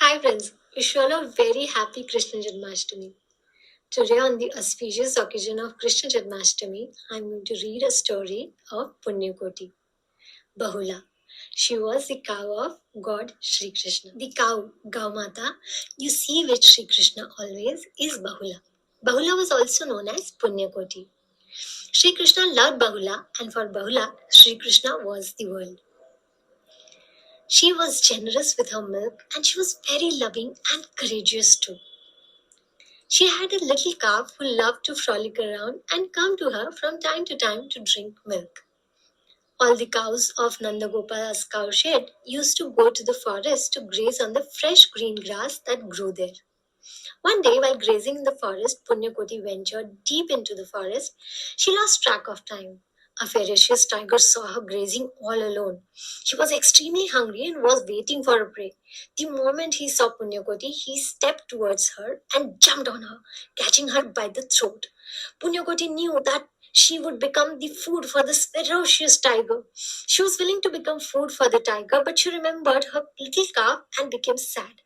Hi friends, wish you all a very happy Krishna Janmashtami. Today on the auspicious occasion of Krishna Janmashtami, I am going to read a story of Punyakoti, Bahula. She was the cow of God Shri Krishna. The cow, Gaumata, you see which Shri Krishna always is Bahula. Bahula was also known as Punyakoti. Shri Krishna loved Bahula, and for Bahula, Shri Krishna was the world. She was generous with her milk and she was very loving and courageous too. She had a little calf who loved to frolic around and come to her from time to time to drink milk. All the cows of Nandagopal's cowshed used to go to the forest to graze on the fresh green grass that grew there. One day, while grazing in the forest, Punyakoti ventured deep into the forest. She lost track of time. A ferocious tiger saw her grazing all alone. She was extremely hungry and was waiting for a prey. The moment he saw Punyakoti, he stepped towards her and jumped on her, catching her by the throat. Punyakoti knew that she would become the food for this ferocious tiger. She was willing to become food for the tiger, but she remembered her little calf and became sad.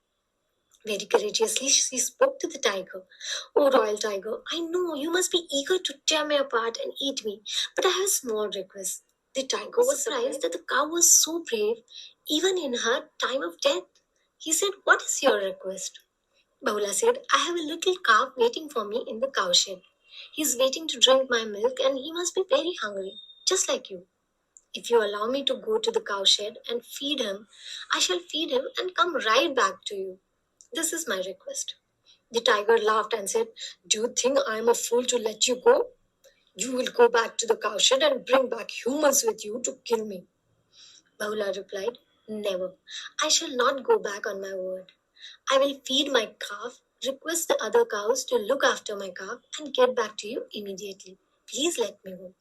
Very courageously, she spoke to the tiger. Oh, royal tiger, I know you must be eager to tear me apart and eat me, but I have a small request. The tiger was surprised that the cow was so brave, even in her time of death. He said, What is your request? Bahula said, I have a little calf waiting for me in the cowshed. He is waiting to drink my milk and he must be very hungry, just like you. If you allow me to go to the cowshed and feed him, I shall feed him and come right back to you. This is my request. The tiger laughed and said, Do you think I am a fool to let you go? You will go back to the cowshed and bring back humans with you to kill me. Bahula replied, Never. I shall not go back on my word. I will feed my calf, request the other cows to look after my calf, and get back to you immediately. Please let me go.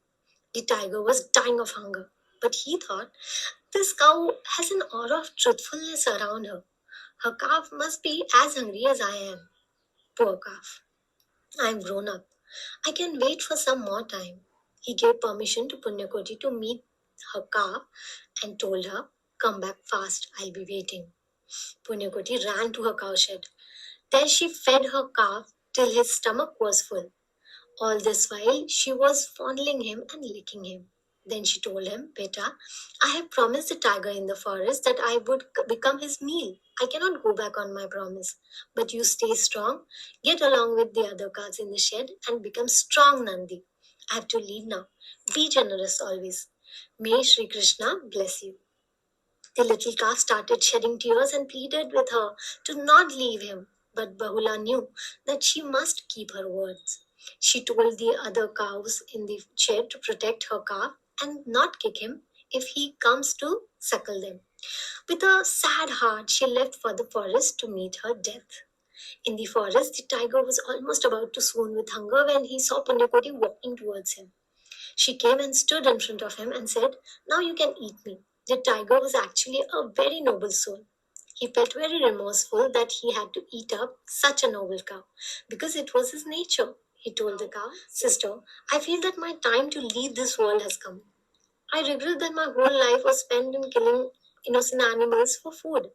The tiger was dying of hunger, but he thought, This cow has an aura of truthfulness around her. Her calf must be as hungry as I am. Poor calf. I'm grown up. I can wait for some more time. He gave permission to Punyakoti to meet her calf and told her, Come back fast, I'll be waiting. Punyakoti ran to her cowshed. There she fed her calf till his stomach was full. All this while she was fondling him and licking him. Then she told him, Beta, I have promised the tiger in the forest that I would become his meal. I cannot go back on my promise. But you stay strong, get along with the other cows in the shed, and become strong, Nandi. I have to leave now. Be generous always. May Sri Krishna bless you. The little calf started shedding tears and pleaded with her to not leave him. But Bahula knew that she must keep her words. She told the other cows in the shed to protect her calf and not kick him if he comes to suckle them. With a sad heart, she left for the forest to meet her death. In the forest, the tiger was almost about to swoon with hunger when he saw Punyakoti walking towards him. She came and stood in front of him and said, Now you can eat me. The tiger was actually a very noble soul. He felt very remorseful that he had to eat up such a noble cow because it was his nature. He told the cow, Sister, I feel that my time to leave this world has come. I regret that my whole life was spent in killing innocent animals for food.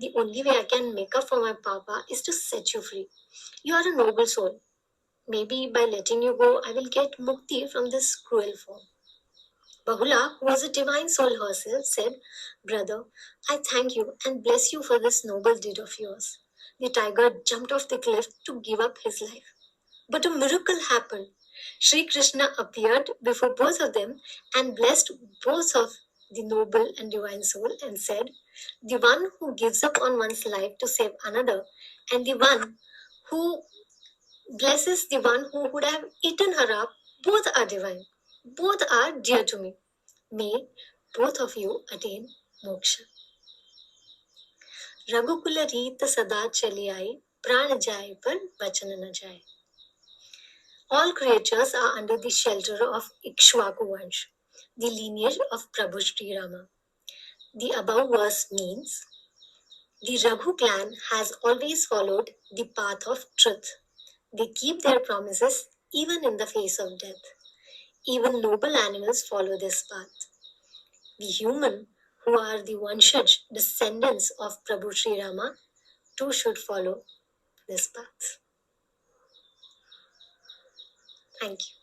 The only way I can make up for my papa is to set you free. You are a noble soul. Maybe by letting you go, I will get mukti from this cruel form. Bahula, who was a divine soul herself, said, Brother, I thank you and bless you for this noble deed of yours. The tiger jumped off the cliff to give up his life. But a miracle happened. Sri Krishna appeared before both of them and blessed both of the noble and divine soul and said, The one who gives up on one's life to save another, and the one who blesses the one who would have eaten her up, both are divine. Both are dear to me. May both of you attain moksha. रघुकुल रीत सदा चली आई प्राण जाए पर बचन न जाए. All creatures are under the shelter of Ikshvaku Vansh, the lineage of Prabhu Sri Rama. The above verse means the Raghu clan has always followed the path of truth. They keep their promises even in the face of death. Even noble animals follow this path. We human, who are the Vanshaj, descendants of Prabhu Sri Rama, too should follow this path. Thank you.